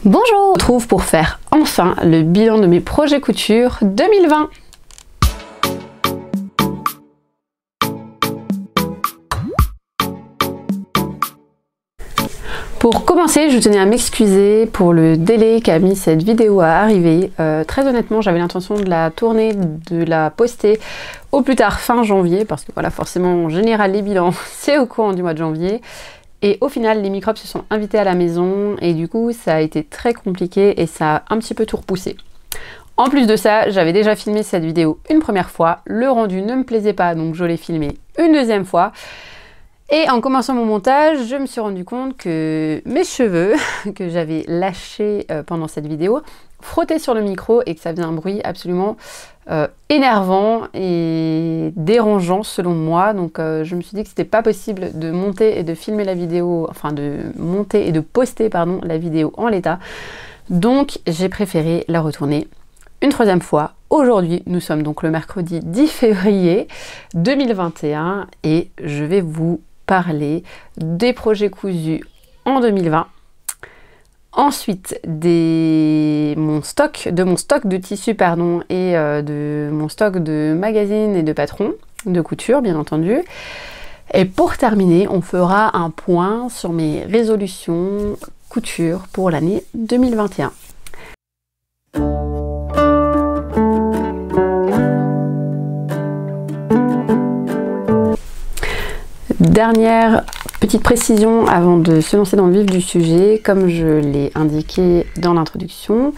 Bonjour! On se retrouve pour faire enfin le bilan de mes projets couture 2020. Pour commencer, je tenais à m'excuser pour le délai qu'a mis cette vidéo à arriver. Très honnêtement, j'avais l'intention de la tourner, de la poster au plus tard fin janvier, parce que voilà, forcément en général les bilans c'est au courant du mois de janvier. Et au final, les microbes se sont invités à la maison et du coup, ça a été très compliqué et ça a un petit peu tout repoussé. En plus de ça, j'avais déjà filmé cette vidéo une première fois. Le rendu ne me plaisait pas, donc je l'ai filmé une deuxième fois. Et en commençant mon montage, je me suis rendu compte que mes cheveux, que j'avais lâchés pendant cette vidéo, frottaient sur le micro et que ça faisait un bruit absolument énervant et dérangeant selon moi. Donc je me suis dit que c'était pas possible de monter et de filmer la vidéo, enfin de monter et de poster pardon, la vidéo en l'état. Donc j'ai préféré la retourner une troisième fois. Aujourd'hui, nous sommes donc le mercredi 10 février 2021 et je vais vous parler des projets cousus en 2020. Ensuite, de mon stock de tissus pardon, et de mon stock de magazines et de patrons de couture, bien entendu. Et pour terminer, on fera un point sur mes résolutions couture pour l'année 2021. Dernière petite précision avant de se lancer dans le vif du sujet, comme je l'ai indiqué dans l'introduction,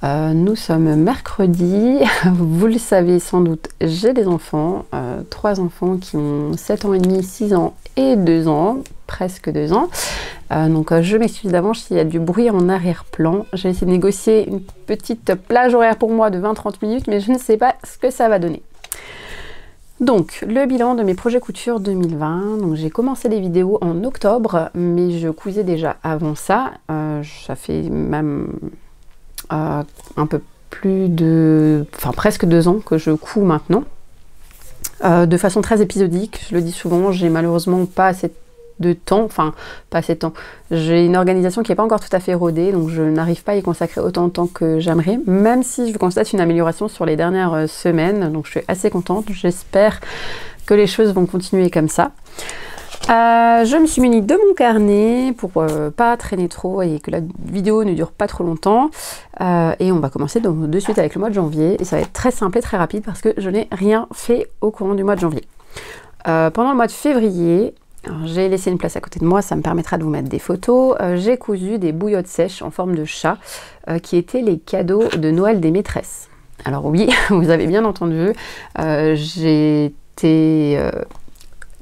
nous sommes mercredi, vous le savez sans doute, j'ai des enfants, 3 enfants qui ont 7 ans et demi, 6 ans et 2 ans, presque 2 ans. Donc je m'excuse d'avance s'il y a du bruit en arrière-plan. J'ai essayé de négocier une petite plage horaire pour moi de 20-30 minutes, mais je ne sais pas ce que ça va donner. Donc, le bilan de mes projets couture 2020. Donc, j'ai commencé les vidéos en octobre, mais je cousais déjà avant ça. Ça fait même un peu plus de... Enfin, presque 2 ans que je couds maintenant. De façon très épisodique, je le dis souvent, j'ai malheureusement pas assez de temps, enfin pas assez de temps. J'ai une organisation qui n'est pas encore tout à fait rodée, donc je n'arrive pas à y consacrer autant de temps que j'aimerais, même si je constate une amélioration sur les dernières semaines, donc je suis assez contente. J'espère que les choses vont continuer comme ça. Je me suis munie de mon carnet pour pas traîner trop et que la vidéo ne dure pas trop longtemps. Et on va commencer donc de suite avec le mois de janvier. Et ça va être très simple et très rapide parce que je n'ai rien fait au courant du mois de janvier. Pendant le mois de février, j'ai laissé une place à côté de moi, ça me permettra de vous mettre des photos. J'ai cousu des bouillottes sèches en forme de chat qui étaient les cadeaux de Noël des maîtresses. Alors oui, vous avez bien entendu, j'étais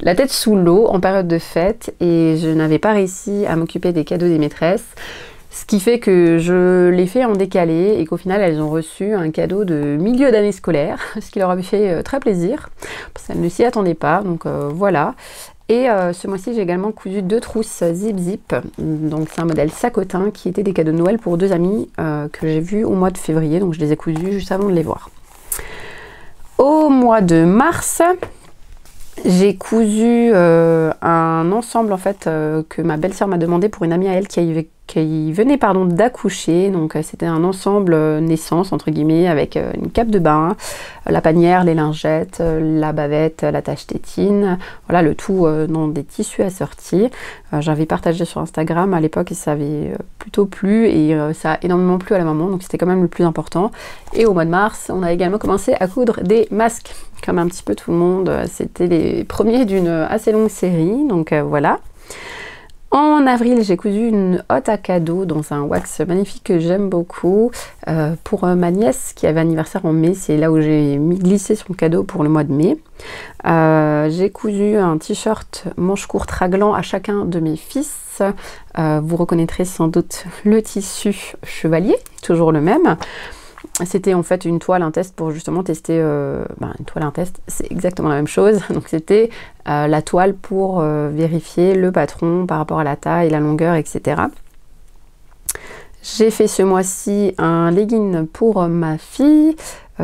la tête sous l'eau en période de fête et je n'avais pas réussi à m'occuper des cadeaux des maîtresses. Ce qui fait que je l'ai fait en décalé et qu'au final elles ont reçu un cadeau de milieu d'année scolaire, ce qui leur avait fait très plaisir, parce qu'elles ne s'y attendaient pas, donc voilà. Et ce mois-ci, j'ai également cousu 2 trousses zip-zip. Donc c'est un modèle sacotin qui était des cadeaux de Noël pour 2 amis que j'ai vus au mois de février. Donc je les ai cousus juste avant de les voir. Au mois de mars, j'ai cousu un ensemble en fait que ma belle-sœur m'a demandé pour une amie à elle qui venait d'accoucher. Donc c'était un ensemble naissance entre guillemets avec une cape de bain, la panière, les lingettes, la bavette, la tâche tétine, voilà le tout dans des tissus assortis. J'avais partagé sur Instagram à l'époque et ça avait plutôt plu et ça a énormément plu à la maman, donc c'était quand même le plus important. Et au mois de mars, on a également commencé à coudre des masques, comme un petit peu tout le monde. C'était les premiers d'une assez longue série, donc voilà. En avril, j'ai cousu une hotte à cadeau dans un wax magnifique que j'aime beaucoup pour ma nièce qui avait anniversaire en mai. C'est là où j'ai glissé son cadeau pour le mois de mai. J'ai cousu un t-shirt manche courte raglan à chacun de mes fils. Vous reconnaîtrez sans doute le tissu chevalier, toujours le même. C'était en fait une toile, un test pour justement tester, une toile, un test, c'est exactement la même chose. Donc c'était la toile pour vérifier le patron par rapport à la taille, la longueur, etc. J'ai fait ce mois-ci un legging pour ma fille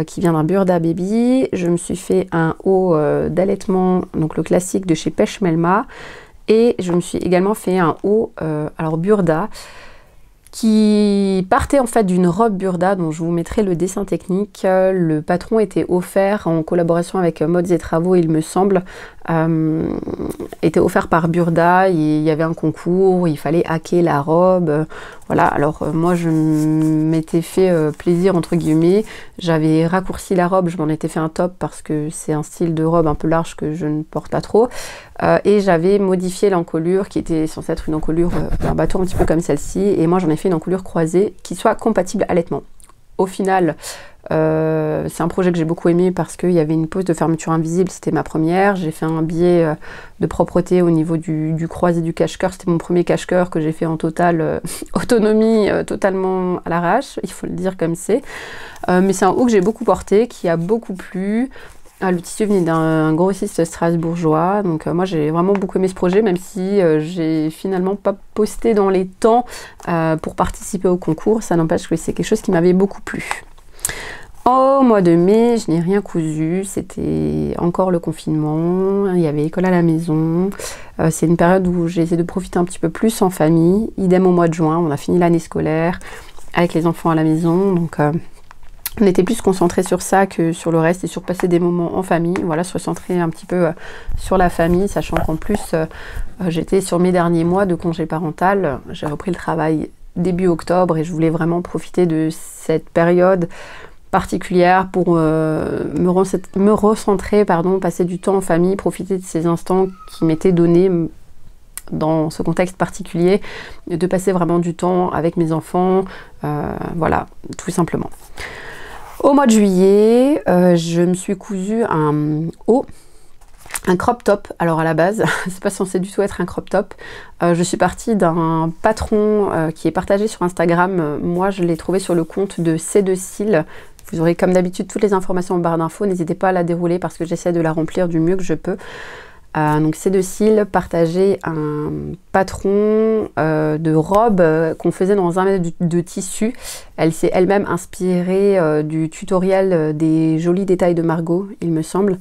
qui vient d'un Burda Baby. Je me suis fait un haut d'allaitement, donc le classique de chez Pêche Melma. Et je me suis également fait un haut, alors Burda, qui partait en fait d'une robe Burda dont je vous mettrai le dessin technique. Le patron était offert en collaboration avec Modes et Travaux, il me semble, était offert par Burda. Il y avait un concours, il fallait hacker la robe. Voilà, alors moi je m'étais fait plaisir entre guillemets. J'avais raccourci la robe, je m'en étais fait un top parce que c'est un style de robe un peu large que je ne porte pas trop. Et j'avais modifié l'encolure qui était censée être une encolure d'un bateau un petit peu comme celle-ci. Et moi j'en ai fait une encolure croisée qui soit compatible allaitement. Au final, c'est un projet que j'ai beaucoup aimé parce qu'il y avait une pose de fermeture invisible, c'était ma première. J'ai fait un biais de propreté au niveau du croisé du cache-cœur. C'était mon premier cache-cœur que j'ai fait en totale autonomie, totalement à l'arrache, il faut le dire comme c'est. Mais c'est un haut que j'ai beaucoup porté, qui a beaucoup plu. Le tissu venait d'un grossiste strasbourgeois, donc moi j'ai vraiment beaucoup aimé ce projet, même si j'ai finalement pas posté dans les temps pour participer au concours. Ça n'empêche que c'est quelque chose qui m'avait beaucoup plu. Au mois de mai, je n'ai rien cousu, c'était encore le confinement, il y avait école à la maison. C'est une période où j'ai essayé de profiter un petit peu plus en famille. Idem au mois de juin, on a fini l'année scolaire avec les enfants à la maison, donc on était plus concentré sur ça que sur le reste et sur passer des moments en famille. Voilà, se recentrer un petit peu sur la famille, sachant qu'en plus, j'étais sur mes derniers mois de congé parental. J'ai repris le travail début octobre et je voulais vraiment profiter de cette période particulière pour me recentrer, passer du temps en famille, profiter de ces instants qui m'étaient donnés dans ce contexte particulier, de passer vraiment du temps avec mes enfants, voilà, tout simplement. Au mois de juillet, je me suis cousu un haut, un crop top. Alors à la base, c'est pas censé du tout être un crop top. Je suis partie d'un patron qui est partagé sur Instagram. Moi, je l'ai trouvé sur le compte de C2Cils. Vous aurez comme d'habitude toutes les informations en barre d'infos. N'hésitez pas à la dérouler parce que j'essaie de la remplir du mieux que je peux. Donc C2Cils partageait un patron de robe qu'on faisait dans un mètre de tissu. Elle s'est elle-même inspirée du tutoriel des jolis détails de Margot, il me semble.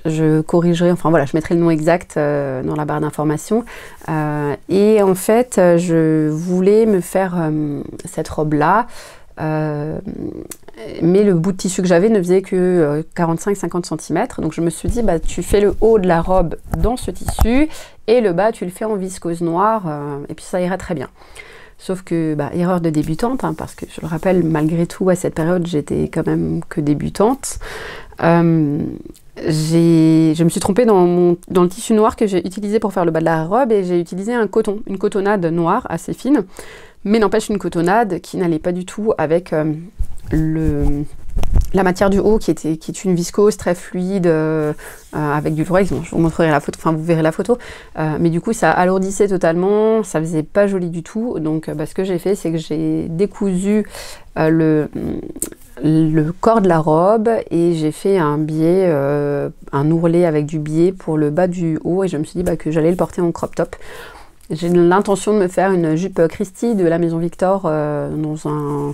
Je corrigerai, enfin voilà, je mettrai le nom exact dans la barre d'informations. Et en fait, je voulais me faire cette robe-là. Mais le bout de tissu que j'avais ne faisait que 45-50 cm. Donc je me suis dit, bah, tu fais le haut de la robe dans ce tissu et le bas, tu le fais en viscose noire et puis ça irait très bien. Sauf que, bah, erreur de débutante, hein, parce que je le rappelle, malgré tout, à cette période, j'étais quand même que débutante. Je me suis trompée dans le tissu noir que j'ai utilisé pour faire le bas de la robe et j'ai utilisé un coton, une cotonnade noire assez fine, mais n'empêche une cotonnade qui n'allait pas du tout avec la matière du haut qui est une viscose très fluide avec du Lurex. Bon, je vous montrerai la photo, enfin vous verrez la photo, mais du coup ça alourdissait totalement, ça faisait pas joli du tout. Donc ce que j'ai fait, c'est que j'ai décousu le corps de la robe et j'ai fait un biais, un ourlet avec du biais pour le bas du haut et je me suis dit bah, que j'allais le porter en crop top. J'ai l'intention de me faire une jupe Christie de la Maison Victor dans un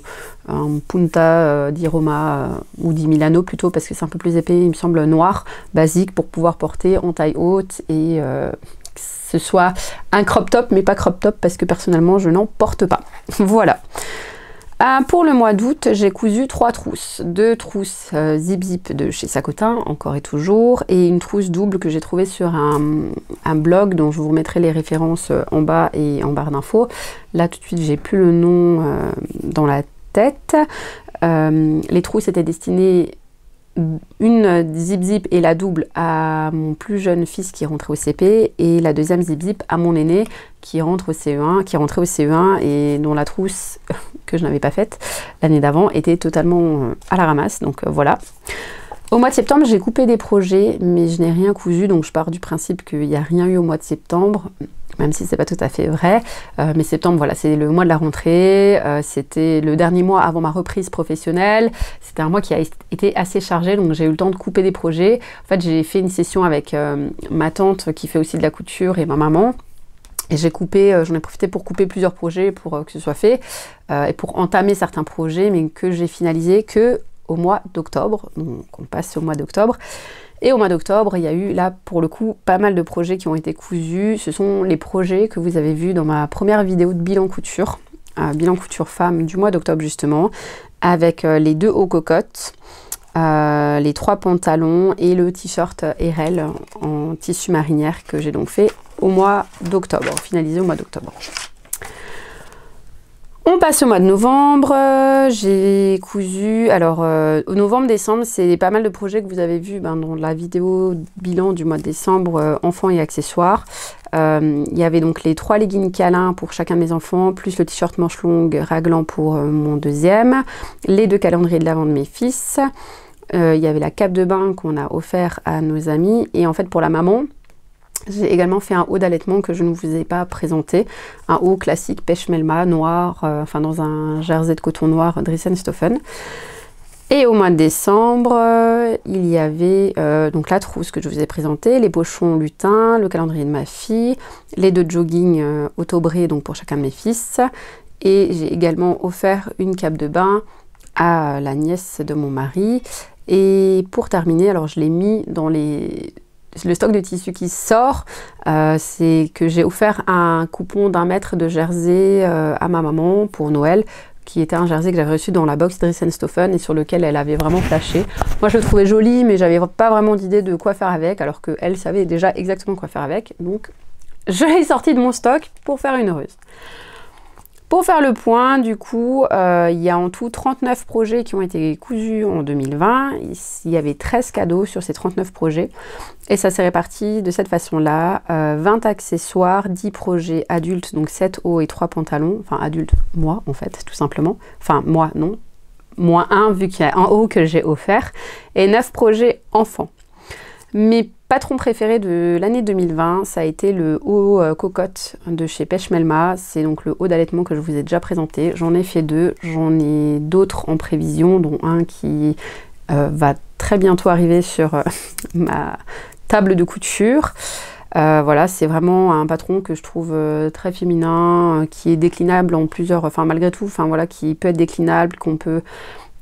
punta di Roma ou di Milano plutôt parce que c'est un peu plus épais, il me semble noir, basique pour pouvoir porter en taille haute et que ce soit un crop top mais pas crop top parce que personnellement je n'en porte pas. Voilà. Pour le mois d'août, j'ai cousu 3 trousses. 2 trousses zip-zip de chez Sacotin, encore et toujours, et une trousse double que j'ai trouvée sur un blog dont je vous remettrai les références en bas et en barre d'infos. Là, tout de suite, j'ai plus le nom dans la tête. Les trousses étaient destinées, une zip-zip et la double à mon plus jeune fils qui rentrait au CP et la deuxième zip-zip à mon aîné qui rentre au CE1, qui rentrait au CE1 et dont la trousse que je n'avais pas faite l'année d'avant était totalement à la ramasse. Donc voilà. Au mois de septembre, j'ai coupé des projets, mais je n'ai rien cousu, donc je pars du principe qu'il n'y a rien eu au mois de septembre, même si c'est pas tout à fait vrai. Mais septembre, voilà, c'est le mois de la rentrée, c'était le dernier mois avant ma reprise professionnelle, c'était un mois qui a été assez chargé, donc j'ai eu le temps de couper des projets. En fait, j'ai fait une session avec ma tante qui fait aussi de la couture et ma maman. Et j'ai coupé, j'en ai profité pour couper plusieurs projets pour que ce soit fait et pour entamer certains projets, mais que j'ai finalisé que au mois d'octobre. Donc on passe au mois d'octobre. Et au mois d'octobre, il y a eu là pour le coup pas mal de projets qui ont été cousus. Ce sont les projets que vous avez vus dans ma première vidéo de bilan couture. bilan couture femme du mois d'octobre justement, avec les 2 hauts cocottes, les 3 pantalons et le t-shirt RL en tissu marinière que j'ai donc fait au mois d'octobre, finalisé au mois d'octobre. On passe au mois de novembre, j'ai cousu, alors au novembre-décembre, c'est pas mal de projets que vous avez vus dans la vidéo bilan du mois de décembre, enfants et accessoires. Il y avait donc les 3 leggings câlins pour chacun de mes enfants, plus le t-shirt manche longue raglan pour mon deuxième, les 2 calendriers de l'avant de mes fils, il y avait la cape de bain qu'on a offert à nos amis, et en fait pour la maman, j'ai également fait un haut d'allaitement que je ne vous ai pas présenté, un haut classique pêche melma noir, enfin dans un jersey de coton noir Dressenstoffen. Et au mois de décembre, il y avait donc la trousse que je vous ai présentée, les pochons lutin, le calendrier de ma fille, les 2 jogging auto-bray donc pour chacun de mes fils. Et j'ai également offert une cape de bain à la nièce de mon mari. Et pour terminer, alors je l'ai mis dans le stock de tissu qui sort, c'est que j'ai offert un coupon d'1 mètre de jersey à ma maman pour Noël, qui était un jersey que j'avais reçu dans la box Dressenstoffen et sur lequel elle avait vraiment flashé. Moi je le trouvais joli, mais j'avais pas vraiment d'idée de quoi faire avec, alors qu'elle savait déjà exactement quoi faire avec. Donc je l'ai sorti de mon stock pour faire une heureuse. Pour faire le point, du coup, il y a en tout 39 projets qui ont été cousus en 2020. Il y avait 13 cadeaux sur ces 39 projets. Et ça s'est réparti de cette façon-là. 20 accessoires, 10 projets adultes, donc 7 hauts et 3 pantalons. Enfin, adultes, moi, en fait, tout simplement. Enfin, moi, non. Moins 1, vu qu'il y a un haut que j'ai offert. Et 9 projets enfants. Mes patrons préférés de l'année 2020, ça a été le haut cocotte de chez Pêche Melma. C'est donc le haut d'allaitement que je vous ai déjà présenté. J'en ai fait 2, j'en ai d'autres en prévision, dont un qui va très bientôt arriver sur ma table de couture. Voilà, c'est vraiment un patron que je trouve très féminin, qui est déclinable en plusieurs, enfin malgré tout, enfin voilà, qui peut être déclinable, qu'on peut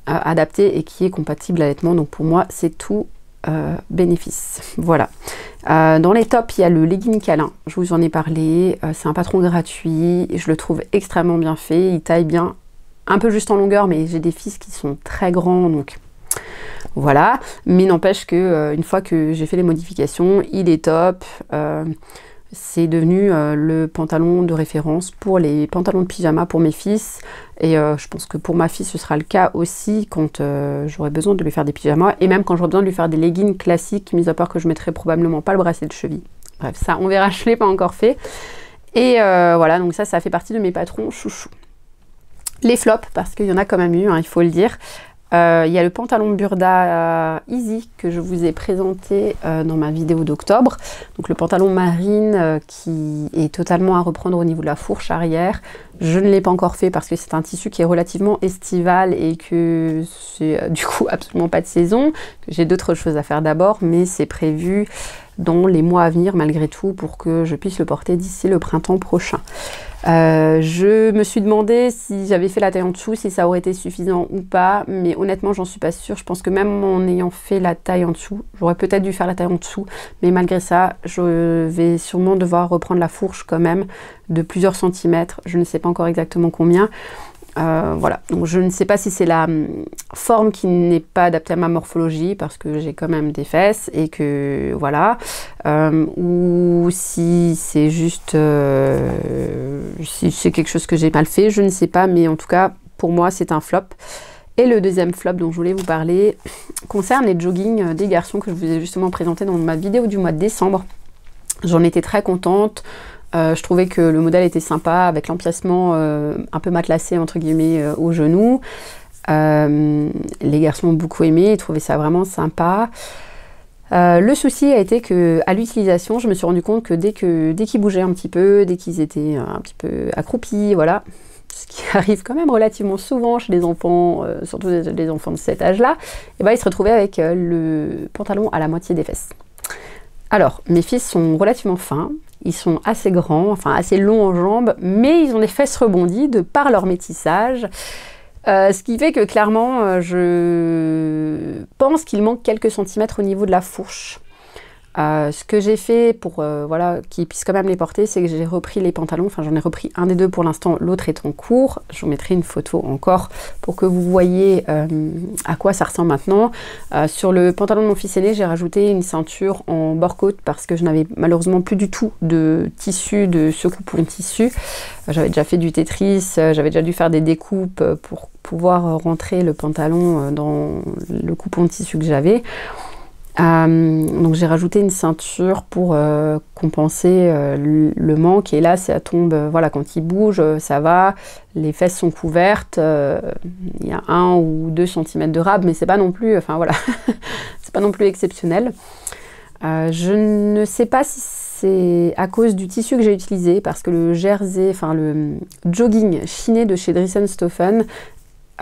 adapter et qui est compatible à l'allaitement. Donc pour moi, c'est tout bénéfice. Voilà. Dans les tops, il y a le legging câlin. Je vous en ai parlé. C'est un patron gratuit. Je le trouve extrêmement bien fait. Il taille bien, un peu juste en longueur, mais j'ai des fils qui sont très grands, donc voilà. Mais n'empêche que une fois que j'ai fait les modifications, il est top. C'est devenu le pantalon de référence pour les pantalons de pyjama pour mes fils. Et je pense que pour ma fille, ce sera le cas aussi quand j'aurai besoin de lui faire des pyjamas. Et même quand j'aurai besoin de lui faire des leggings classiques, mis à part que je mettrai probablement pas le bracelet de cheville. Bref, ça, on verra, je ne l'ai pas encore fait. Et voilà, donc ça fait partie de mes patrons chouchou. Les flops, parce qu'il y en a quand même eu, hein, il faut le dire. Il y a le pantalon Burda Easy que je vous ai présenté dans ma vidéo d'octobre. Donc le pantalon marine qui est totalement à reprendre au niveau de la fourche arrière. Je ne l'ai pas encore fait parce que c'est un tissu qui est relativement estival et que c'est du coup absolument pas de saison. J'ai d'autres choses à faire d'abord, mais c'est prévu dans les mois à venir malgré tout pour que je puisse le porter d'ici le printemps prochain. Je me suis demandé si j'avais fait la taille en dessous, si ça aurait été suffisant ou pas, mais honnêtement j'en suis pas sûre. Je pense que même en ayant fait la taille en dessous, j'aurais peut-être dû faire la taille en dessous, mais malgré ça, je vais sûrement devoir reprendre la fourche quand même de plusieurs centimètres. Je ne sais pas encore exactement combien. Voilà, donc je ne sais pas si c'est la forme qui n'est pas adaptée à ma morphologie parce que j'ai quand même des fesses et que voilà, ou si c'est juste si c'est quelque chose que j'ai mal fait, je ne sais pas, mais en tout cas pour moi c'est un flop. Et le deuxième flop dont je voulais vous parler concerne les joggings des garçons que je vous ai justement présenté dans ma vidéo du mois de décembre. J'en étais très contente. Je trouvais que le modèle était sympa avec l'emplacement un peu matelassé entre guillemets au genou. Les garçons ont beaucoup aimé, ils trouvaient ça vraiment sympa. Le souci a été que à l'utilisation, je me suis rendu compte que dès qu'ils bougeaient un petit peu, dès qu'ils étaient un petit peu accroupis, voilà, ce qui arrive quand même relativement souvent chez les enfants, surtout les enfants de cet âge-là, et ben, ils se retrouvaient avec le pantalon à la moitié des fesses. Alors, mes fils sont relativement fins. Ils sont assez grands, enfin assez longs en jambes, mais ils ont des fesses rebondies de par leur métissage. Ce qui fait que clairement, je pense qu'il manque quelques centimètres au niveau de la fourche. Ce que j'ai fait pour voilà, qu'ils puissent quand même les porter, c'est que j'ai repris les pantalons, enfin j'en ai repris un des deux pour l'instant, l'autre est en cours. Je vous mettrai une photo encore pour que vous voyez à quoi ça ressemble maintenant. Sur le pantalon de mon fils aîné, j'ai rajouté une ceinture en bord-côte parce que je n'avais malheureusement plus du tout de tissu, de ce coupon tissu. J'avais déjà fait du Tetris, j'avais déjà dû faire des découpes pour pouvoir rentrer le pantalon dans le coupon de tissu que j'avais. Donc j'ai rajouté une ceinture pour compenser le manque, et là ça tombe, voilà, quand il bouge ça va, les fesses sont couvertes, il y a 1 ou 2 cm de rab, mais c'est pas non plus, enfin voilà, c'est pas non plus exceptionnel. Je ne sais pas si c'est à cause du tissu que j'ai utilisé, parce que le jersey, enfin le jogging chiné de chez Driessen Stoffen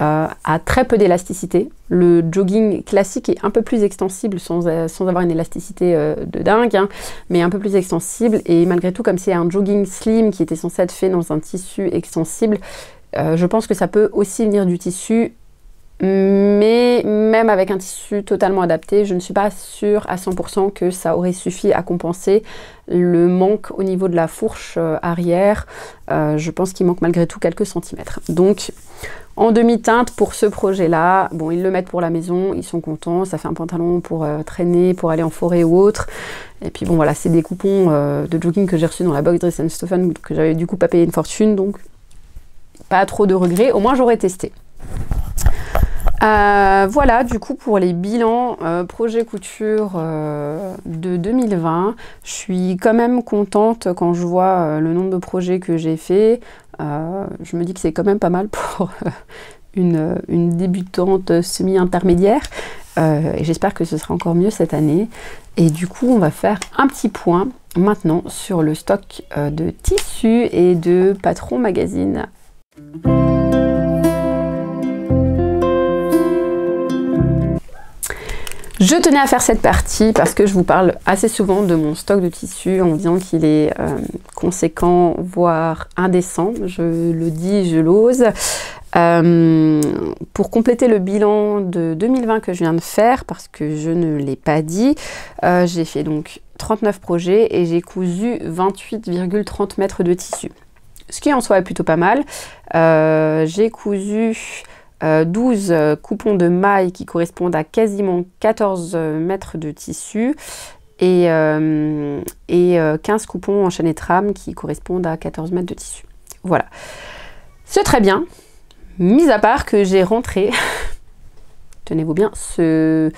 a très peu d'élasticité. Le jogging classique est un peu plus extensible sans avoir une élasticité de dingue, hein, mais un peu plus extensible, et malgré tout, comme c'est un jogging slim qui était censé être fait dans un tissu extensible, je pense que ça peut aussi venir du tissu, mais même avec un tissu totalement adapté, je ne suis pas sûre à 100% que ça aurait suffi à compenser le manque au niveau de la fourche arrière. Je pense qu'il manque malgré tout quelques centimètres. Donc en demi-teinte pour ce projet-là, bon, ils le mettent pour la maison, ils sont contents, ça fait un pantalon pour traîner, pour aller en forêt ou autre. Et puis bon voilà, c'est des coupons de jogging que j'ai reçus dans la box Driessen Stoffen, que j'avais du coup pas payé une fortune, donc pas trop de regrets, au moins j'aurais testé. Voilà, du coup pour les bilans projet couture de 2020, je suis quand même contente quand je vois le nombre de projets que j'ai fait. Je me dis que c'est quand même pas mal pour une débutante semi-intermédiaire, et j'espère que ce sera encore mieux cette année. Et du coup on va faire un petit point maintenant sur le stock de tissus et de Patron Magazine. Je tenais à faire cette partie parce que je vous parle assez souvent de mon stock de tissus en vous disant qu'il est conséquent, voire indécent. Je le dis, je l'ose. Pour compléter le bilan de 2020 que je viens de faire, parce que je ne l'ai pas dit, j'ai fait donc 39 projets et j'ai cousu 28,30 mètres de tissu. Ce qui en soi est plutôt pas mal. J'ai cousu 12 coupons de mailles qui correspondent à quasiment 14 mètres de tissu et 15 coupons en chaîne et trame qui correspondent à 14 mètres de tissu. Voilà. C'est très bien, mis à part que j'ai rentré, tenez-vous bien, ce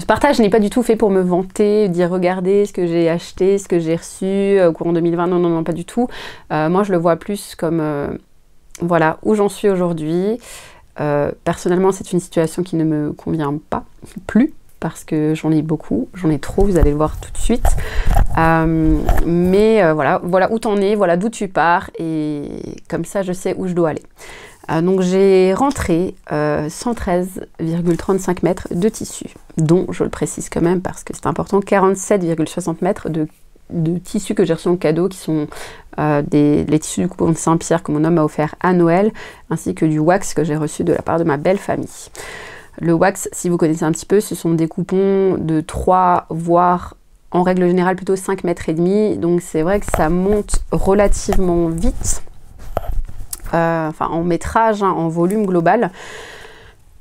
partage n'est pas du tout fait pour me vanter, dire regardez ce que j'ai acheté, ce que j'ai reçu au courant 2020, non, non, non, pas du tout. Moi je le vois plus comme, voilà, où j'en suis aujourd'hui. Personnellement, c'est une situation qui ne me convient pas plus parce que j'en ai beaucoup, j'en ai trop, vous allez le voir tout de suite. Mais voilà où t'en es, voilà d'où tu pars, et comme ça je sais où je dois aller. Donc j'ai rentré 113,35 mètres de tissu, dont, je le précise quand même parce que c'est important, 47,60 mètres de tissus que j'ai reçus en cadeau, qui sont les tissus du coupon de Saint-Pierre que mon homme m'a offert à Noël, ainsi que du wax que j'ai reçu de la part de ma belle famille. Le wax, si vous connaissez un petit peu, ce sont des coupons de 3, voire en règle générale plutôt 5 mètres et demi, donc c'est vrai que ça monte relativement vite, enfin en métrage, hein, en volume global.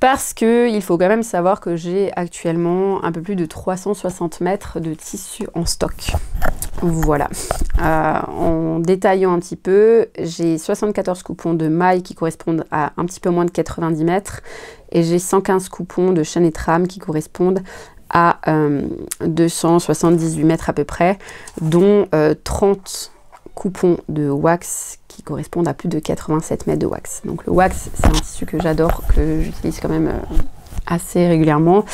Parce qu'il faut quand même savoir que j'ai actuellement un peu plus de 360 mètres de tissu en stock. Voilà. En détaillant un petit peu, j'ai 74 coupons de mailles qui correspondent à un petit peu moins de 90 mètres. Et j'ai 115 coupons de chaîne et trame qui correspondent à 278 mètres à peu près, dont 30 coupons de wax qui correspondent à plus de 87 mètres de wax. Donc le wax, c'est un tissu que j'adore, que j'utilise quand même assez régulièrement.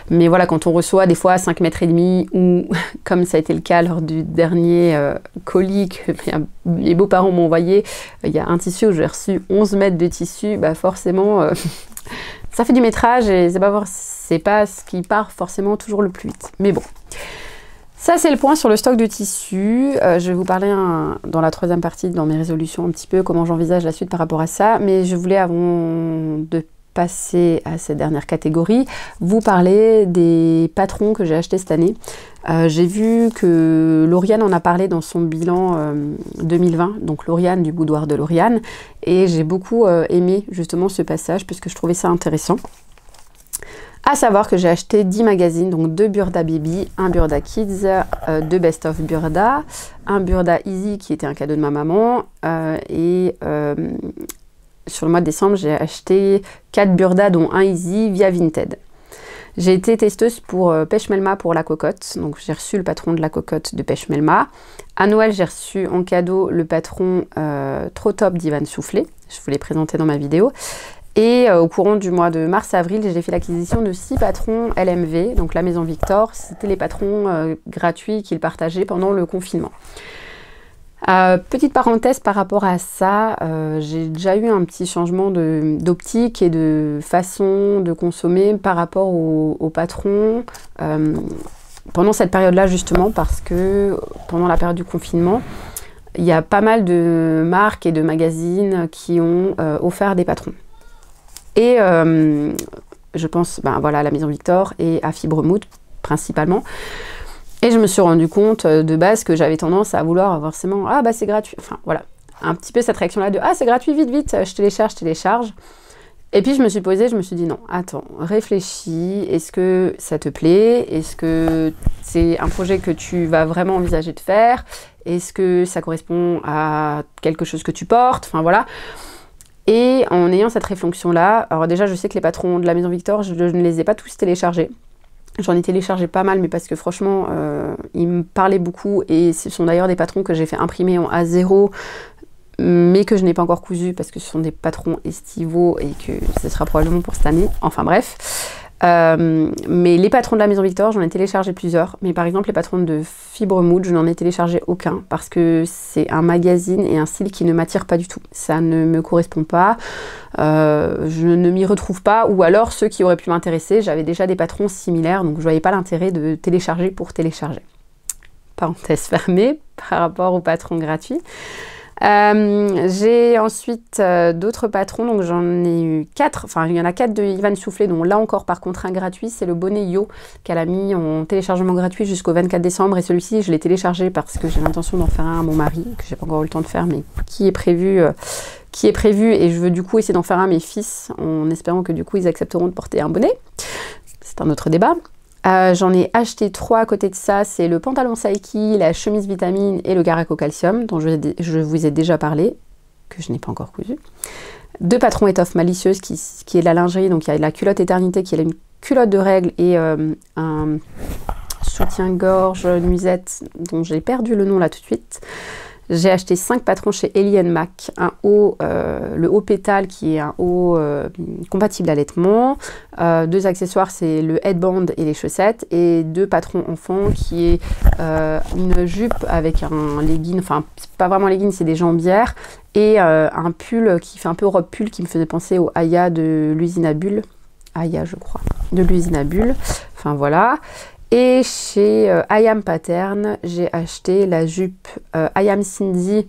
Mais voilà, quand on reçoit des fois 5 mètres et demi, ou comme ça a été le cas lors du dernier colis que les beaux-parents m'ont envoyé, il y a un tissu où j'ai reçu 11 mètres de tissu, bah forcément ça fait du métrage et c'est pas ce qui part forcément toujours le plus vite. Mais bon. Ça, c'est le point sur le stock de tissus. Je vais vous parler dans la troisième partie, dans mes résolutions, un petit peu comment j'envisage la suite par rapport à ça. Mais je voulais, avant de passer à cette dernière catégorie, vous parler des patrons que j'ai achetés cette année. J'ai vu que Lauriane en a parlé dans son bilan 2020, donc Lauriane du boudoir de Lauriane, et j'ai beaucoup aimé justement ce passage puisque je trouvais ça intéressant. À savoir que j'ai acheté 10 magazines, donc 2 Burda Baby, un Burda Kids, 2 Best of Burda, un Burda Easy qui était un cadeau de ma maman, et sur le mois de décembre, j'ai acheté 4 Burda dont un Easy via Vinted. J'ai été testeuse pour Pêche Melma pour la cocotte, donc j'ai reçu le patron de la cocotte de Pêche Melma. À Noël, j'ai reçu en cadeau le patron Trop Top d'Ivan Soufflé, je vous l'ai présenté dans ma vidéo. Et au courant du mois de mars-avril, j'ai fait l'acquisition de 6 patrons LMV, donc la Maison Victor. C'était les patrons gratuits qu'ils partageaient pendant le confinement. Petite parenthèse par rapport à ça, j'ai déjà eu un petit changement d'optique et de façon de consommer par rapport aux patrons pendant cette période-là justement, parce que pendant la période du confinement, il y a pas mal de marques et de magazines qui ont offert des patrons. Et je pense voilà, à la Maison Victor et à Fibremood principalement. Et je me suis rendu compte de base que j'avais tendance à vouloir forcément, ah bah c'est gratuit, enfin voilà, un petit peu cette réaction-là de ah c'est gratuit, vite, vite, je télécharge. Et puis je me suis posée, je me suis dit non, attends, réfléchis, est-ce que ça te plaît? Est-ce que c'est un projet que tu vas vraiment envisager de faire? Est-ce que ça correspond à quelque chose que tu portes? Enfin voilà. Et en ayant cette réflexion-là, alors déjà je sais que les patrons de la Maison Victor, je ne les ai pas tous téléchargés. J'en ai téléchargé pas mal, mais parce que franchement, ils me parlaient beaucoup. Et ce sont d'ailleurs des patrons que j'ai fait imprimer en A0, mais que je n'ai pas encore cousu parce que ce sont des patrons estivaux et que ce sera probablement pour cette année. Enfin bref. Mais les patrons de la Maison Victor, j'en ai téléchargé plusieurs. Mais par exemple, les patrons de Fibremood, je n'en ai téléchargé aucun parce que c'est un magazine et un style qui ne m'attire pas du tout. Ça ne me correspond pas. Je ne m'y retrouve pas. Ou alors, ceux qui auraient pu m'intéresser, j'avais déjà des patrons similaires. Donc, je ne voyais pas l'intérêt de télécharger pour télécharger. Parenthèse fermée par rapport aux patrons gratuits. J'ai ensuite d'autres patrons, donc j'en ai eu 4, enfin il y en a 4 de Ivan Soufflé, donc là encore par contre un gratuit, c'est le bonnet Yo qu'elle a mis en téléchargement gratuit jusqu'au 24 décembre et celui-ci je l'ai téléchargé parce que j'ai l'intention d'en faire un à mon mari, que j'ai pas encore eu le temps de faire mais qui est prévu et je veux du coup essayer d'en faire un à mes fils en espérant que du coup ils accepteront de porter un bonnet. C'est un autre débat. J'en ai acheté 3 à côté de ça, c'est le pantalon Saiki, la chemise vitamine et le Garaco Calcium dont je vous ai déjà parlé, que je n'ai pas encore cousu. 2 patrons étoffes malicieuses qui est de la lingerie, donc il y a la culotte éternité qui est une culotte de règles et un soutien-gorge nuisette dont j'ai perdu le nom là tout de suite. J'ai acheté 5 patrons chez Ellie & Mac, un haut, le haut pétale qui est un haut compatible allaitement, 2 accessoires c'est le headband et les chaussettes, et 2 patrons enfants qui est une jupe avec un legging, enfin c'est pas vraiment un legging, c'est des jambières, et un pull qui fait un peu robe pull qui me faisait penser au Aya de l'usine à bulles, Aya je crois, de l'usine à bulles, enfin voilà. Et chez I.Am Pattern, j'ai acheté la jupe I.Am Cindy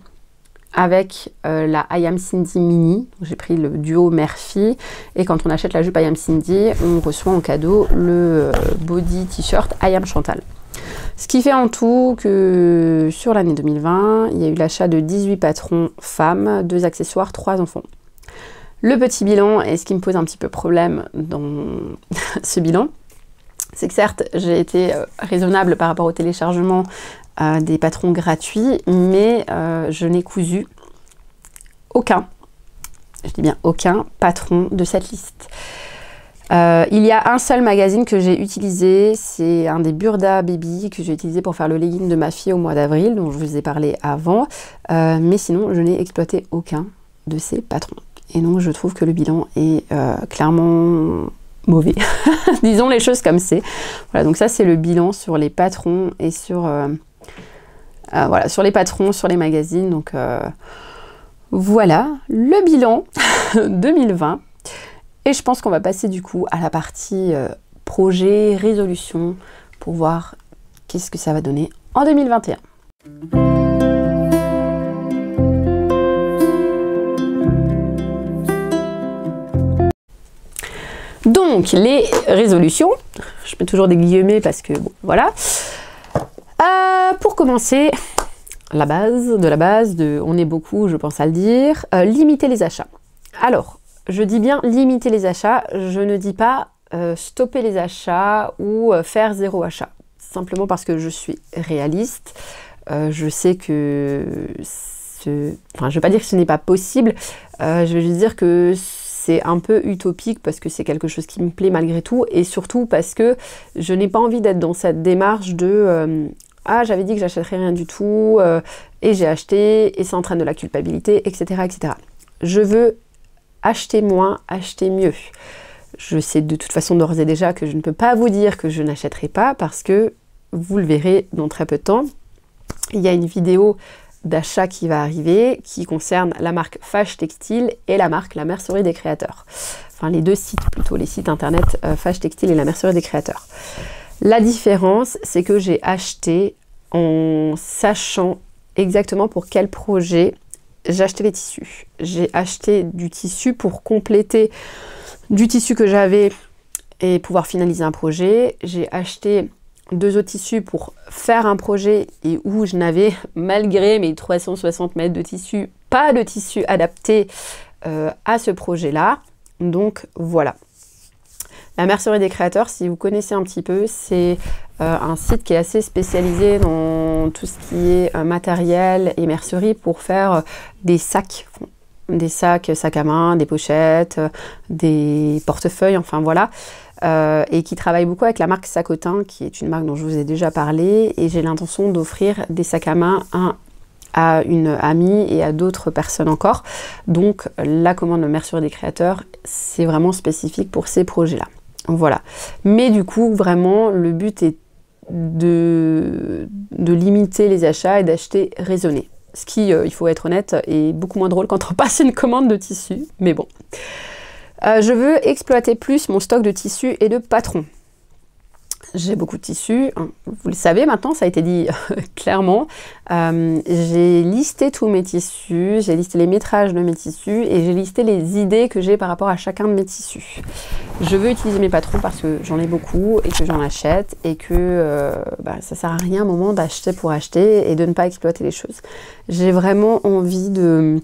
avec la I.Am Cindy Mini. J'ai pris le duo mère-fille. Et quand on achète la jupe I.Am Cindy, on reçoit en cadeau le body t-shirt I.Am Chantal. Ce qui fait en tout que sur l'année 2020, il y a eu l'achat de 18 patrons femmes, 2 accessoires, 3 enfants. Le petit bilan, et ce qui me pose un petit peu problème dans ce bilan, c'est que certes, j'ai été raisonnable par rapport au téléchargement des patrons gratuits, mais je n'ai cousu aucun, je dis bien aucun patron de cette liste. Il y a un seul magazine que j'ai utilisé, c'est un des Burda Baby que j'ai utilisé pour faire le legging de ma fille au mois d'avril, dont je vous ai parlé avant, mais sinon je n'ai exploité aucun de ces patrons. Et donc je trouve que le bilan est clairement mauvais. Disons les choses comme c'est. Voilà, donc ça c'est le bilan sur les patrons et sur voilà, sur les patrons, sur les magazines. Donc voilà le bilan 2020. Et je pense qu'on va passer du coup à la partie projet, résolution pour voir qu'est-ce que ça va donner en 2021. Donc, les résolutions, je mets toujours des guillemets parce que, bon, voilà. Pour commencer, la base de la base, on est beaucoup, je pense à le dire, limiter les achats. Alors, je dis bien limiter les achats, je ne dis pas stopper les achats ou faire zéro achat. Simplement parce que je suis réaliste, je sais que, enfin, je ne vais pas dire que ce n'est pas possible, je vais juste dire que c'est un peu utopique parce que c'est quelque chose qui me plaît malgré tout et surtout parce que je n'ai pas envie d'être dans cette démarche de ah, j'avais dit que j'achèterais rien du tout et j'ai acheté et ça entraîne de la culpabilité, etc., etc. Je veux acheter moins, acheter mieux. Je sais de toute façon d'ores et déjà que je ne peux pas vous dire que je n'achèterai pas parce que vous le verrez dans très peu de temps. Il y a une vidéo d'achat qui va arriver, qui concerne la marque Fâche Textile et la marque La Mercerie des Créateurs. Enfin, les deux sites plutôt, les sites internet Fâche Textile et La Mercerie des Créateurs. La différence, c'est que j'ai acheté en sachant exactement pour quel projet j'ai acheté les tissus. J'ai acheté du tissu pour compléter du tissu que j'avais et pouvoir finaliser un projet. J'ai acheté 2 autres tissus pour faire un projet et où je n'avais, malgré mes 360 mètres de tissu, pas de tissu adapté à ce projet-là. Donc voilà. La Mercerie des Créateurs, si vous connaissez un petit peu, c'est un site qui est assez spécialisé dans tout ce qui est matériel et mercerie pour faire des sacs. Des sacs à main, des pochettes, des portefeuilles, enfin voilà. Et qui travaille beaucoup avec la marque Sacotin, qui est une marque dont je vous ai déjà parlé. Et j'ai l'intention d'offrir des sacs à main à une amie et à d'autres personnes encore. Donc la commande de Mercerie des Créateurs, c'est vraiment spécifique pour ces projets-là. Voilà. Mais du coup, vraiment, le but est de limiter les achats et d'acheter raisonné. Ce qui, il faut être honnête, est beaucoup moins drôle quand on passe une commande de tissu. Mais bon. Je veux exploiter plus mon stock de tissus et de patrons. J'ai beaucoup de tissus, vous le savez maintenant, ça a été dit clairement. J'ai listé tous mes tissus, j'ai listé les métrages de mes tissus et j'ai listé les idées que j'ai par rapport à chacun de mes tissus. Je veux utiliser mes patrons parce que j'en ai beaucoup et que j'en achète et que ça sert à rien à un moment d'acheter pour acheter et de ne pas exploiter les choses. J'ai vraiment envie de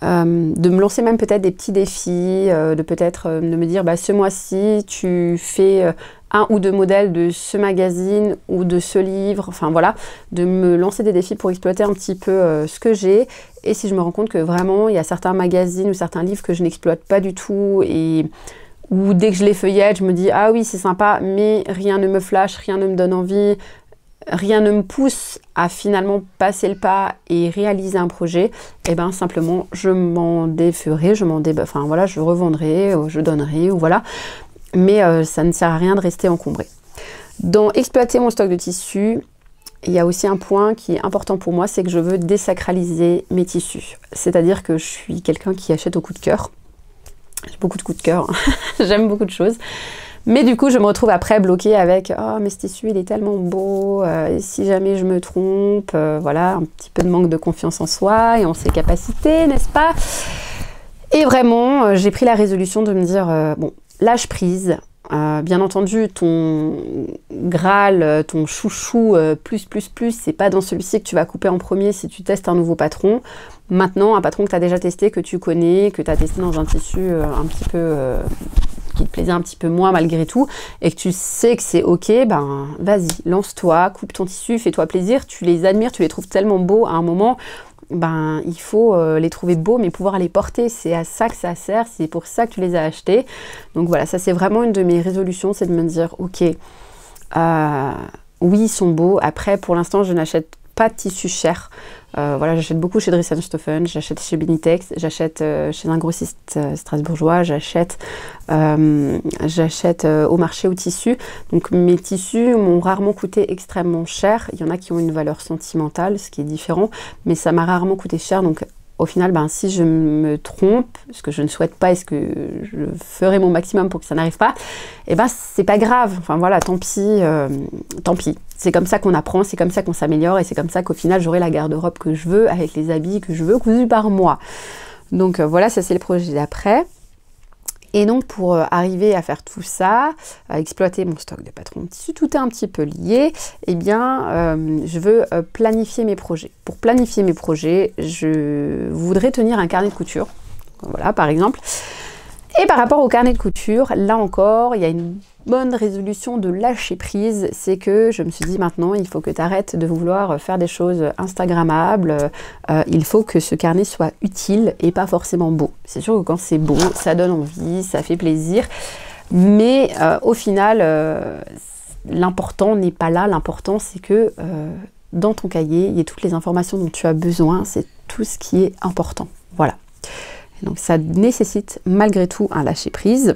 me lancer même peut-être des petits défis, de peut-être de me dire ce mois-ci tu fais 1 ou 2 modèles de ce magazine ou de ce livre, enfin voilà, de me lancer des défis pour exploiter un petit peu ce que j'ai. Et si je me rends compte que vraiment il y a certains magazines ou certains livres que je n'exploite pas du tout et ou dès que je les feuillette, je me dis ah oui c'est sympa mais rien ne me flash, rien ne me donne envie, rien ne me pousse à finalement passer le pas et réaliser un projet, et bien simplement je m'en déferai, enfin voilà, je revendrai, je donnerai, ou voilà. Mais ça ne sert à rien de rester encombré. Dans exploiter mon stock de tissus, il y a aussi un point qui est important pour moi, c'est que je veux désacraliser mes tissus. C'est-à-dire que je suis quelqu'un qui achète au coup de cœur. J'ai beaucoup de coups de cœur, j'aime beaucoup de choses. Mais du coup, je me retrouve après bloquée avec « Oh, mais ce tissu, il est tellement beau, et si jamais je me trompe, voilà, un petit peu de manque de confiance en soi et en ses capacités, n'est-ce pas ?» Et vraiment, j'ai pris la résolution de me dire bon, lâche prise. Bien entendu, ton Graal, ton chouchou plus, c'est pas dans celui-ci que tu vas couper en premier si tu testes un nouveau patron. Maintenant, un patron que tu as déjà testé, que tu connais, que tu as testé dans un tissu un petit peu... qui te plaisait un petit peu moins malgré tout, et que tu sais que c'est ok, ben vas-y, lance-toi, coupe ton tissu, fais-toi plaisir, tu les admires, tu les trouves tellement beaux à un moment, ben il faut les trouver beaux, mais pouvoir les porter, c'est à ça que ça sert, c'est pour ça que tu les as achetés. Donc voilà, ça c'est vraiment une de mes résolutions, c'est de me dire, ok, oui ils sont beaux, après pour l'instant je n'achète pas de tissu cher. Voilà, j'achète beaucoup chez Dries & Stoffen, j'achète chez Benitex, j'achète chez un grossiste strasbourgeois, j'achète au marché au tissu. Donc mes tissus m'ont rarement coûté extrêmement cher. Il y en a qui ont une valeur sentimentale, ce qui est différent, mais ça m'a rarement coûté cher. Donc au final, ben, si je me trompe, ce que je ne souhaite pas et ce que je ferai mon maximum pour que ça n'arrive pas, et ben c'est pas grave. Enfin voilà, tant pis, tant pis. C'est comme ça qu'on apprend, c'est comme ça qu'on s'améliore et c'est comme ça qu'au final j'aurai la garde-robe que je veux avec les habits que je veux cousus par moi. Donc voilà, ça c'est le projet d'après. Et donc pour arriver à faire tout ça, à exploiter mon stock de patron de tissu, tout est un petit peu lié, eh bien je veux planifier mes projets. Pour planifier mes projets, je voudrais tenir un carnet de couture, voilà par exemple. Et par rapport au carnet de couture, là encore, il y a une bonne résolution de lâcher prise, c'est que je me suis dit maintenant, il faut que tu arrêtes de vouloir faire des choses instagrammables, il faut que ce carnet soit utile et pas forcément beau. C'est sûr que quand c'est beau, ça donne envie, ça fait plaisir, mais au final, l'important n'est pas là, l'important c'est que dans ton cahier, il y ait toutes les informations dont tu as besoin, c'est tout ce qui est important, voilà. Donc ça nécessite malgré tout un lâcher-prise,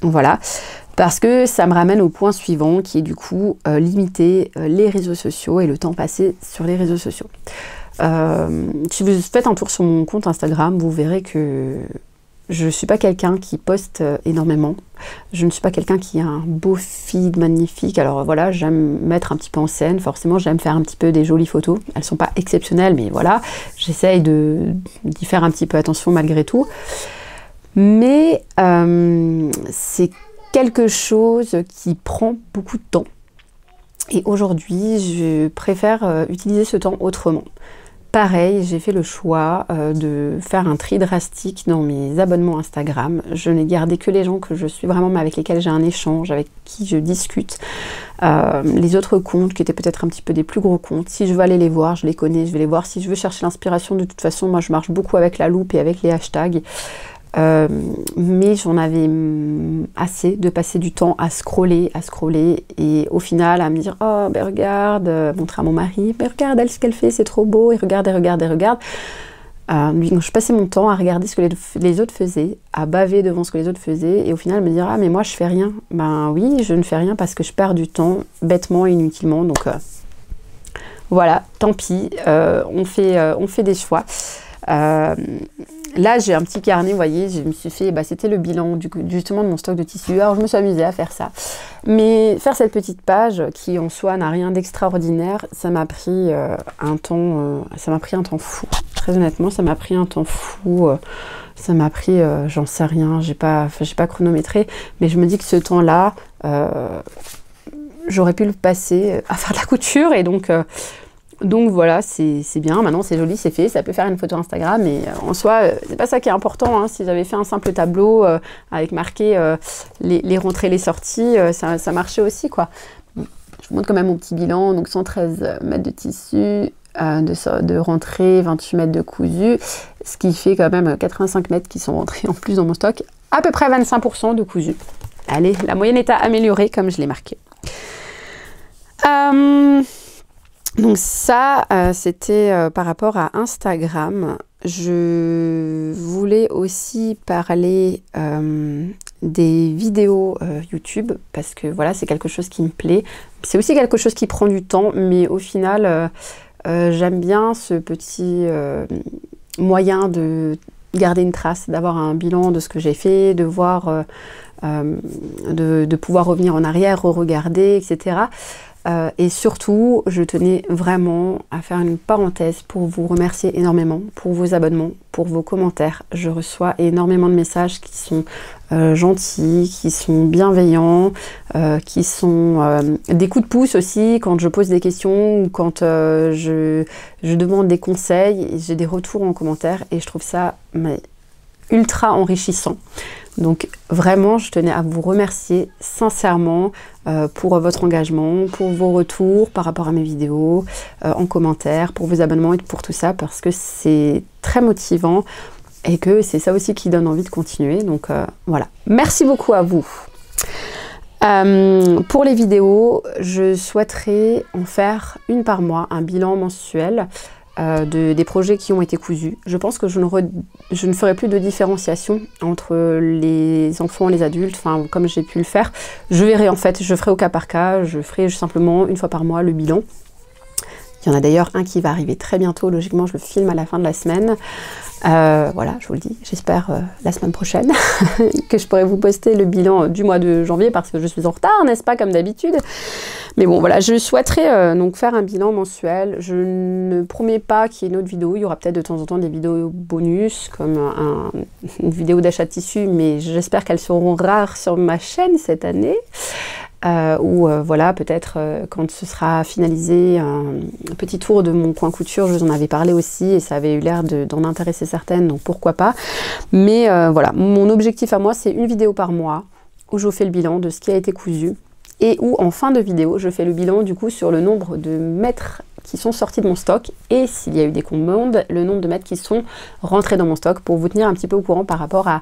voilà, parce que ça me ramène au point suivant qui est du coup limiter les réseaux sociaux et le temps passé sur les réseaux sociaux. Si vous faites un tour sur mon compte Instagram, vous verrez que je ne suis pas quelqu'un qui poste énormément. Je ne suis pas quelqu'un qui a un beau feed magnifique. Alors voilà, j'aime mettre un petit peu en scène. Forcément, j'aime faire un petit peu des jolies photos. Elles ne sont pas exceptionnelles, mais voilà. J'essaye d'y faire un petit peu attention malgré tout. Mais c'est quelque chose qui prend beaucoup de temps. Et aujourd'hui, je préfère utiliser ce temps autrement. Pareil, j'ai fait le choix de faire un tri drastique dans mes abonnements Instagram. Je n'ai gardé que les gens que je suis vraiment, avec lesquels j'ai un échange, avec qui je discute. Les autres comptes qui étaient peut-être un petit peu des plus gros comptes, si je veux aller les voir, je les connais, je vais les voir. Si je veux chercher l'inspiration, de toute façon, moi je marche beaucoup avec la loupe et avec les hashtags. Mais j'en avais assez de passer du temps à scroller et au final à me dire oh ben regarde, montrer à mon mari, ben regarde elle ce qu'elle fait, c'est trop beau, et regarde. Je passais mon temps à regarder ce que les autres faisaient, à baver devant ce que les autres faisaient et au final me dire ah mais moi je fais rien. Ben oui, je ne fais rien parce que je perds du temps bêtement et inutilement, donc voilà, tant pis, on fait des choix. Là j'ai un petit carnet, vous voyez, je me suis fait, c'était le bilan justement de mon stock de tissu. Alors je me suis amusée à faire ça, mais faire cette petite page qui en soi n'a rien d'extraordinaire, ça m'a pris un temps fou. Très honnêtement, ça m'a pris un temps fou. Ça m'a pris, j'en sais rien, j'ai pas chronométré, mais je me dis que ce temps-là, j'aurais pu le passer à faire de la couture et donc voilà, c'est bien, maintenant c'est joli, c'est fait, ça peut faire une photo Instagram, mais en soi, c'est pas ça qui est important, hein. Si j'avais fait un simple tableau avec marqué les rentrées, les sorties, ça marchait aussi, quoi. Je vous montre quand même mon petit bilan, donc 113 mètres de tissu, de rentrée, 28 mètres de cousu, ce qui fait quand même 85 mètres qui sont rentrés en plus dans mon stock, à peu près 25% de cousu. Allez, la moyenne est à améliorer comme je l'ai marqué. Donc ça, c'était par rapport à Instagram. Je voulais aussi parler des vidéos YouTube, parce que voilà, c'est quelque chose qui me plaît. C'est aussi quelque chose qui prend du temps, mais au final, j'aime bien ce petit moyen de garder une trace, d'avoir un bilan de ce que j'ai fait, de voir, de pouvoir revenir en arrière, re-regarder, etc. Et surtout, je tenais vraiment à faire une parenthèse pour vous remercier énormément pour vos abonnements, pour vos commentaires. Je reçois énormément de messages qui sont gentils, qui sont bienveillants, qui sont des coups de pouce aussi quand je pose des questions ou quand je demande des conseils. J'ai des retours en commentaire et je trouve ça ultra enrichissant. Donc vraiment, je tenais à vous remercier sincèrement pour votre engagement, pour vos retours par rapport à mes vidéos, en commentaire, pour vos abonnements et pour tout ça, parce que c'est très motivant et que c'est ça aussi qui donne envie de continuer. Donc voilà, merci beaucoup à vous. Pour les vidéos, je souhaiterais en faire une par mois, un bilan mensuel des projets qui ont été cousus. Je pense que je ne ferai plus de différenciation entre les enfants et les adultes, enfin comme j'ai pu le faire. Je verrai en fait, je ferai au cas par cas, je ferai simplement une fois par mois le bilan. Il y en a d'ailleurs un qui va arriver très bientôt, logiquement je le filme à la fin de la semaine. Voilà, je vous le dis, j'espère la semaine prochaine que je pourrai vous poster le bilan du mois de janvier parce que je suis en retard, n'est-ce pas, comme d'habitude. Mais bon, voilà, je souhaiterais donc faire un bilan mensuel. Je ne promets pas qu'il y ait une autre vidéo. Il y aura peut-être de temps en temps des vidéos bonus, comme une vidéo d'achat de tissu, mais j'espère qu'elles seront rares sur ma chaîne cette année. Ou voilà, peut-être quand ce sera finalisé, un petit tour de mon coin couture, je vous en avais parlé aussi, et ça avait eu l'air d'en intéresser certaines, donc pourquoi pas. Mais voilà, mon objectif à moi, c'est une vidéo par mois, où je vous fais le bilan de ce qui a été cousu, et où en fin de vidéo, je fais le bilan du coup sur le nombre de mètres qui sont sortis de mon stock, et s'il y a eu des commandes, le nombre de mètres qui sont rentrés dans mon stock, pour vous tenir un petit peu au courant par rapport à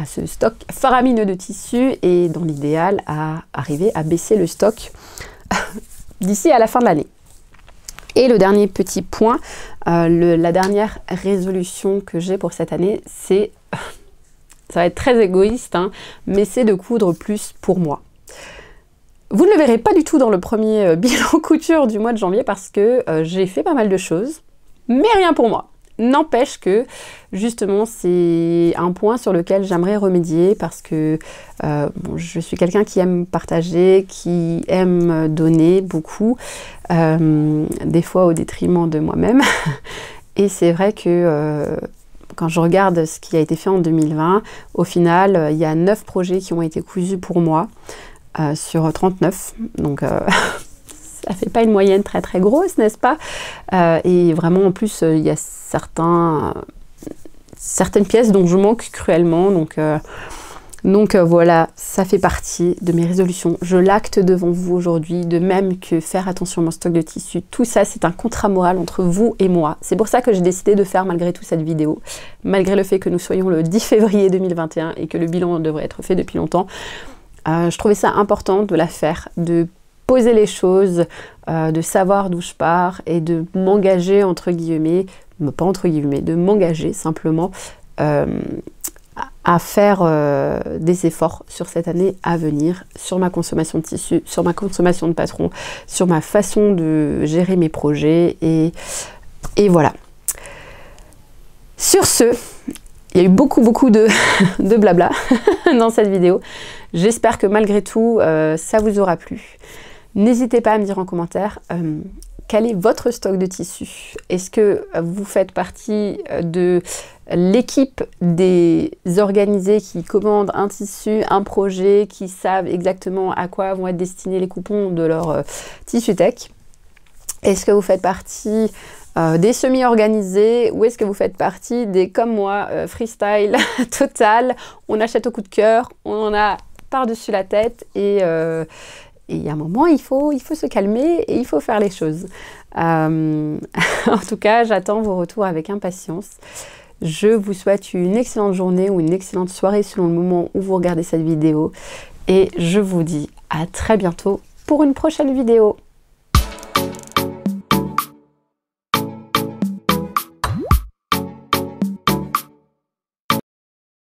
ce stock faramineux de tissus, et dans l'idéal à arriver à baisser le stock d'ici à la fin de l'année. Et le dernier petit point, la dernière résolution que j'ai pour cette année, c'est, ça va être très égoïste, hein, mais c'est de coudre plus pour moi. Vous ne le verrez pas du tout dans le premier bilan couture du mois de janvier parce que j'ai fait pas mal de choses, mais rien pour moi. N'empêche que, justement, c'est un point sur lequel j'aimerais remédier parce que bon, je suis quelqu'un qui aime partager, qui aime donner beaucoup, des fois au détriment de moi-même. Et c'est vrai que quand je regarde ce qui a été fait en 2020, au final, il y a 9 projets qui ont été cousus pour moi sur 39. Donc ça fait pas une moyenne très très grosse, n'est-ce pas? Et vraiment, en plus, il y a certaines pièces dont je manque cruellement. Donc voilà, ça fait partie de mes résolutions. Je l'acte devant vous aujourd'hui, de même que faire attention à mon stock de tissus. Tout ça, c'est un contrat moral entre vous et moi. C'est pour ça que j'ai décidé de faire malgré tout cette vidéo. Malgré le fait que nous soyons le 10 février 2021 et que le bilan devrait être fait depuis longtemps. Je trouvais ça important de la faire, de poser les choses, de savoir d'où je pars et de m'engager entre guillemets, pas entre guillemets, de m'engager simplement à faire des efforts sur cette année à venir, sur ma consommation de tissu, sur ma consommation de patron, sur ma façon de gérer mes projets et voilà. Sur ce, il y a eu beaucoup de blabla dans cette vidéo. J'espère que malgré tout, ça vous aura plu. N'hésitez pas à me dire en commentaire quel est votre stock de tissus. Est-ce que vous faites partie de l'équipe des organisés qui commandent un tissu, un projet, qui savent exactement à quoi vont être destinés les coupons de leur tissu tech? Est-ce que vous faites partie des semi-organisés, ou est-ce que vous faites partie des, comme moi, freestyle total, on achète au coup de cœur, on en a par-dessus la tête et il y a un moment, il faut se calmer et il faut faire les choses. En tout cas, j'attends vos retours avec impatience. Je vous souhaite une excellente journée ou une excellente soirée selon le moment où vous regardez cette vidéo. Et je vous dis à très bientôt pour une prochaine vidéo.